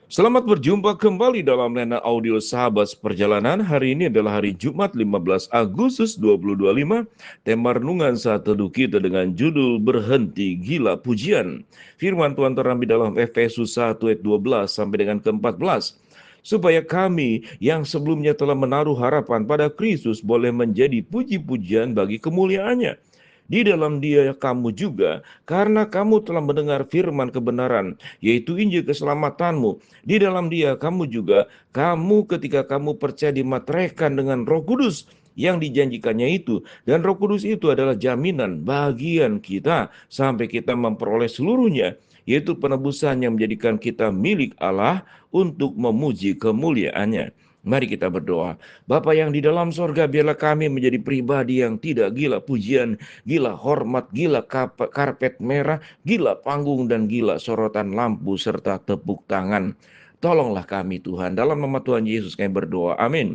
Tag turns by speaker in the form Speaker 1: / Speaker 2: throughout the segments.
Speaker 1: Selamat berjumpa kembali dalam layanan audio Sahabat Perjalanan. Hari ini adalah hari Jumat 15 Agustus 2025. Tema renungan saat teduh kita dengan judul Berhenti Gila Pujian. Firman Tuhan terambil dalam Efesus 1 ayat 12 sampai dengan ke-14. Supaya kami yang sebelumnya telah menaruh harapan pada Kristus boleh menjadi puji-pujian bagi kemuliaannya. Di dalam Dia kamu juga, karena kamu telah mendengar firman kebenaran, yaitu Injil keselamatanmu. Di dalam Dia kamu juga, kamu ketika kamu percaya dimateraikan dengan Roh Kudus yang dijanjikannya itu. Dan Roh Kudus itu adalah jaminan bagian kita sampai kita memperoleh seluruhnya, yaitu penebusan yang menjadikan kita milik Allah untuk memuji kemuliaannya. Mari kita berdoa. Bapa yang di dalam sorga, biarlah kami menjadi pribadi yang tidak gila pujian, gila hormat, gila karpet merah, gila panggung, dan gila sorotan lampu serta tepuk tangan. Tolonglah kami Tuhan, dalam nama Tuhan Yesus kami berdoa, amin.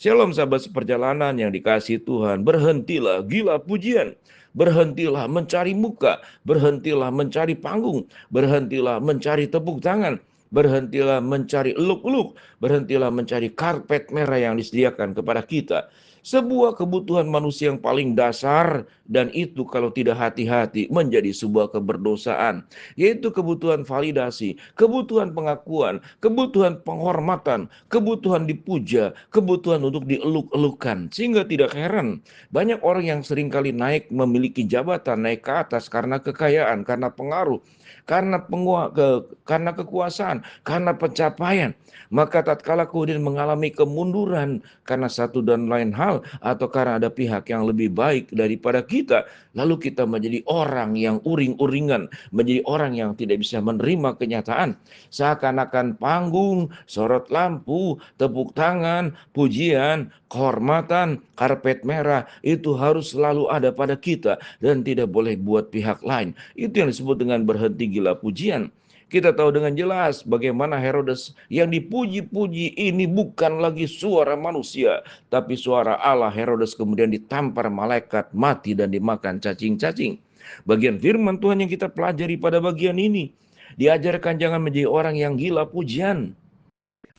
Speaker 1: Shalom sahabat seperjalanan yang dikasihi Tuhan, berhentilah gila pujian. Berhentilah mencari muka, berhentilah mencari panggung, berhentilah mencari tepuk tangan, berhentilah mencari eluk-eluk, berhentilah mencari karpet merah yang disediakan kepada kita. Sebuah kebutuhan manusia yang paling dasar, dan itu kalau tidak hati-hati menjadi sebuah keberdosaan, yaitu kebutuhan validasi, kebutuhan pengakuan, kebutuhan penghormatan, kebutuhan dipuja, kebutuhan untuk dieluk-elukan. Sehingga tidak heran banyak orang yang seringkali naik memiliki jabatan, naik ke atas karena kekayaan, karena pengaruh, karena kekuasaan, karena pencapaian. Maka tatkala kemudian mengalami kemunduran karena satu dan lain hal, atau karena ada pihak yang lebih baik daripada kita, lalu kita menjadi orang yang uring-uringan, menjadi orang yang tidak bisa menerima kenyataan. Seakan-akan panggung, sorot lampu, tepuk tangan, pujian, kehormatan, karpet merah itu harus selalu ada pada kita dan tidak boleh buat pihak lain. Itu yang disebut dengan berhenti gila pujian. Kita tahu dengan jelas bagaimana Herodes yang dipuji-puji ini bukan lagi suara manusia, tapi suara Allah. Herodes kemudian ditampar malaikat, mati dan dimakan cacing-cacing. Bagian firman Tuhan yang kita pelajari pada bagian ini, diajarkan jangan menjadi orang yang gila pujian.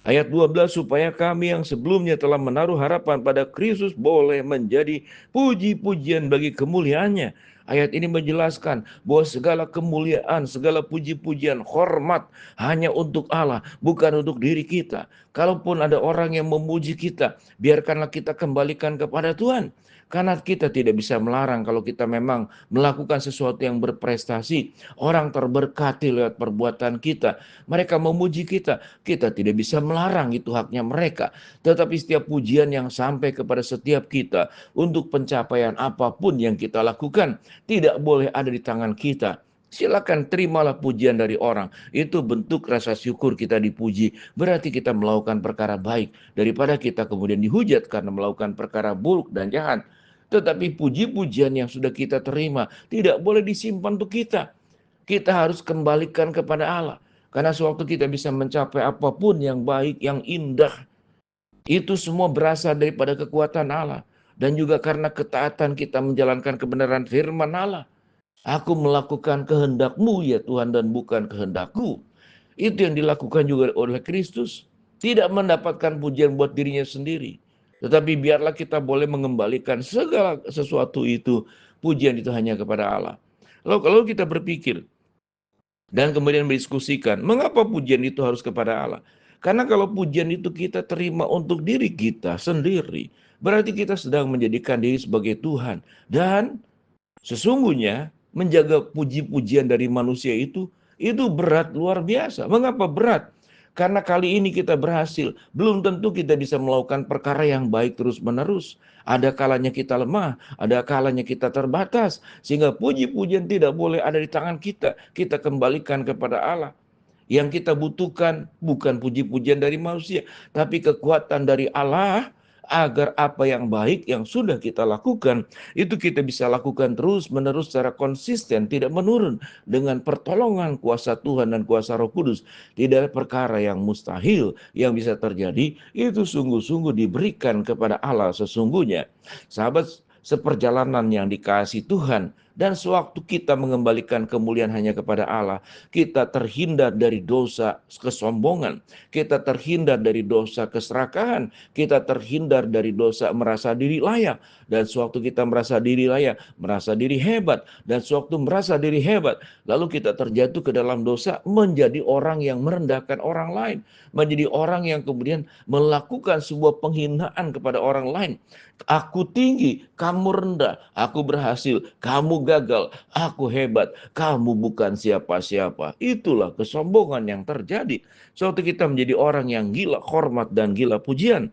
Speaker 1: Ayat 12, supaya kami yang sebelumnya telah menaruh harapan pada Kristus boleh menjadi puji-pujian bagi kemuliaannya. Ayat ini menjelaskan bahwa segala kemuliaan, segala puji-pujian, hormat hanya untuk Allah, bukan untuk diri kita. Kalaupun ada orang yang memuji kita, biarkanlah kita kembalikan kepada Tuhan. Karena kita tidak bisa melarang kalau kita memang melakukan sesuatu yang berprestasi. Orang terberkati lewat perbuatan kita. Mereka memuji kita. Kita tidak bisa melarang, itu haknya mereka. Tetapi setiap pujian yang sampai kepada setiap kita untuk pencapaian apapun yang kita lakukan tidak boleh ada di tangan kita. Silakan terimalah pujian dari orang. Itu bentuk rasa syukur kita dipuji. Berarti kita melakukan perkara baik daripada kita kemudian dihujat karena melakukan perkara buruk dan jahat. Tetapi puji-pujian yang sudah kita terima tidak boleh disimpan untuk kita. Kita harus kembalikan kepada Allah. Karena sewaktu kita bisa mencapai apapun yang baik, yang indah, itu semua berasal daripada kekuatan Allah. Dan juga karena ketaatan kita menjalankan kebenaran firman Allah. Aku melakukan kehendak-Mu ya Tuhan dan bukan kehendak-Ku. Itu yang dilakukan juga oleh Kristus. Tidak mendapatkan pujian buat dirinya sendiri. Tetapi biarlah kita boleh mengembalikan segala sesuatu itu. Pujian itu hanya kepada Allah. Lalu kalau kita berpikir, dan kemudian mendiskusikan, mengapa pujian itu harus kepada Allah? Karena kalau pujian itu kita terima untuk diri kita sendiri, berarti kita sedang menjadikan diri sebagai Tuhan. Dan sesungguhnya menjaga puji-pujian dari manusia itu berat luar biasa. Mengapa berat? Karena kali ini kita berhasil, belum tentu kita bisa melakukan perkara yang baik terus-menerus. Ada kalanya kita lemah, ada kalanya kita terbatas, sehingga puji-pujian tidak boleh ada di tangan kita. Kita kembalikan kepada Allah. Yang kita butuhkan bukan puji-pujian dari manusia, tapi kekuatan dari Allah, agar apa yang baik yang sudah kita lakukan, itu kita bisa lakukan terus-menerus secara konsisten, tidak menurun. Dengan pertolongan kuasa Tuhan dan kuasa Roh Kudus, tidak ada perkara yang mustahil yang bisa terjadi. Itu sungguh-sungguh diberikan kepada Allah sesungguhnya. Sahabat seperjalanan yang dikasihi Tuhan, Dan sewaktu kita mengembalikan kemuliaan hanya kepada Allah, kita terhindar dari dosa kesombongan, kita terhindar dari dosa keserakahan, kita terhindar dari dosa merasa diri layak. Dan sewaktu kita merasa diri layak, merasa diri hebat, dan sewaktu merasa diri hebat, lalu kita terjatuh ke dalam dosa, menjadi orang yang merendahkan orang lain, menjadi orang yang kemudian melakukan sebuah penghinaan kepada orang lain. Aku tinggi, kamu rendah, aku berhasil, kamu gagal, aku hebat, kamu bukan siapa-siapa. Itulah kesombongan yang terjadi. Suatu kita menjadi orang yang gila hormat dan gila pujian.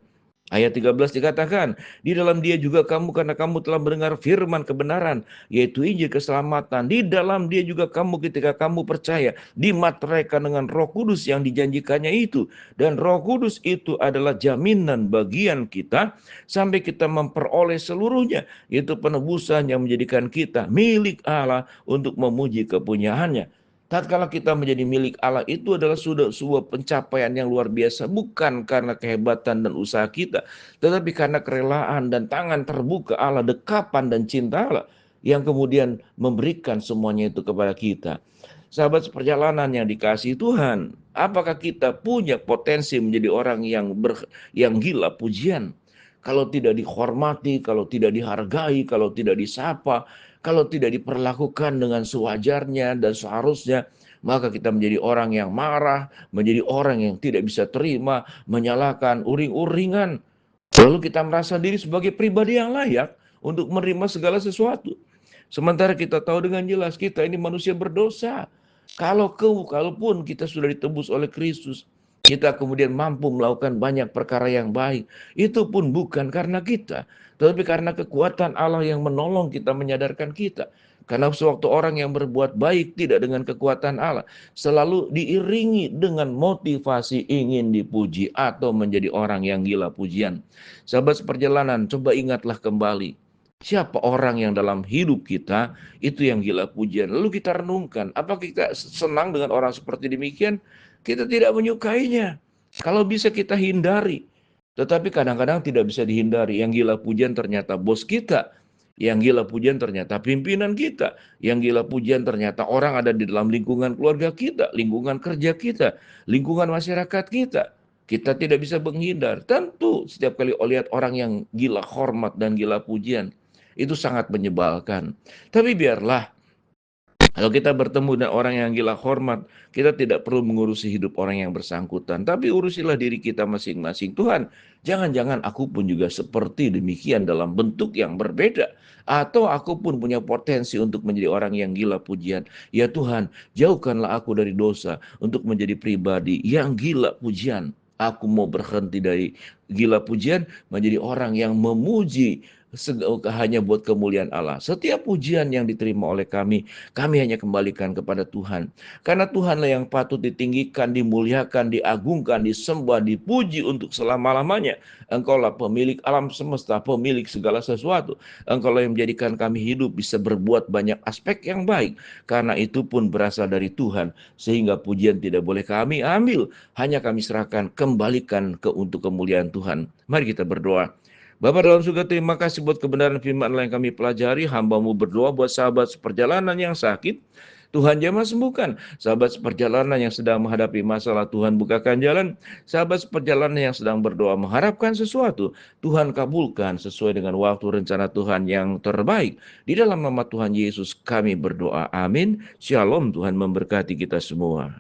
Speaker 1: Ayat 13 dikatakan, di dalam dia juga kamu karena kamu telah mendengar firman kebenaran, yaitu Injil keselamatan. Di dalam dia juga kamu ketika kamu percaya, dimateraikan dengan Roh Kudus yang dijanjikannya itu. Dan Roh Kudus itu adalah jaminan bagian kita sampai kita memperoleh seluruhnya, yaitu penebusan yang menjadikan kita milik Allah untuk memuji kepunyaannya. Tatkala kita menjadi milik Allah itu adalah sudah sebuah pencapaian yang luar biasa, bukan karena kehebatan dan usaha kita, tetapi karena kerelaan dan tangan terbuka Allah, dekapan dan cinta Allah yang kemudian memberikan semuanya itu kepada kita. Sahabat seperjalanan yang dikasihi Tuhan, apakah kita punya potensi menjadi orang yang gila pujian? Kalau tidak dihormati, kalau tidak dihargai, kalau tidak disapa, kalau tidak diperlakukan dengan sewajarnya dan seharusnya, maka kita menjadi orang yang marah, menjadi orang yang tidak bisa terima, menyalahkan, uring-uringan. Lalu kita merasa diri sebagai pribadi yang layak untuk menerima segala sesuatu. Sementara kita tahu dengan jelas kita ini manusia berdosa. Kalaupun kita sudah ditebus oleh Kristus, kita kemudian mampu melakukan banyak perkara yang baik, itu pun bukan karena kita, tetapi karena kekuatan Allah yang menolong kita, menyadarkan kita. Karena sewaktu orang yang berbuat baik tidak dengan kekuatan Allah, selalu diiringi dengan motivasi ingin dipuji atau menjadi orang yang gila pujian. Sahabat seperjalanan, coba ingatlah kembali. Siapa orang yang dalam hidup kita itu yang gila pujian. Lalu kita renungkan, apakah kita senang dengan orang seperti demikian? Kita tidak menyukainya. Kalau bisa kita hindari. Tetapi kadang-kadang tidak bisa dihindari. Yang gila pujian ternyata bos kita. Yang gila pujian ternyata pimpinan kita. Yang gila pujian ternyata orang ada di dalam lingkungan keluarga kita, lingkungan kerja kita, lingkungan masyarakat kita. Kita tidak bisa menghindar. Tentu setiap kali lihat orang yang gila hormat dan gila pujian, itu sangat menyebalkan. Tapi biarlah, kalau kita bertemu dengan orang yang gila hormat, kita tidak perlu mengurusi hidup orang yang bersangkutan. Tapi urusilah diri kita masing-masing. Tuhan, jangan-jangan aku pun juga seperti demikian dalam bentuk yang berbeda. Atau aku pun punya potensi untuk menjadi orang yang gila pujian. Ya Tuhan, jauhkanlah aku dari dosa untuk menjadi pribadi yang gila pujian. Aku mau berhenti dari gila pujian menjadi orang yang memuji hanya buat kemuliaan Allah. Setiap pujian yang diterima oleh kami hanya kembalikan kepada Tuhan. Karena Tuhanlah yang patut ditinggikan, dimuliakan, diagungkan, disembah, dipuji untuk selama-lamanya. Engkaulah pemilik alam semesta, pemilik segala sesuatu. Engkaulah yang menjadikan kami hidup bisa berbuat banyak aspek yang baik. Karena itu pun berasal dari Tuhan. Sehingga pujian tidak boleh kami ambil. Hanya kami serahkan, kembalikan untuk kemuliaan Tuhan. Mari kita berdoa. Bapa dalam surga, terima kasih buat kebenaran firman yang kami pelajari. Hamba-Mu berdoa buat sahabat seperjalanan yang sakit. Tuhan jamah sembuhkan. Sahabat seperjalanan yang sedang menghadapi masalah, Tuhan bukakan jalan. Sahabat seperjalanan yang sedang berdoa mengharapkan sesuatu, Tuhan kabulkan sesuai dengan waktu rencana Tuhan yang terbaik. Di dalam nama Tuhan Yesus kami berdoa. Amin. Shalom, Tuhan memberkati kita semua.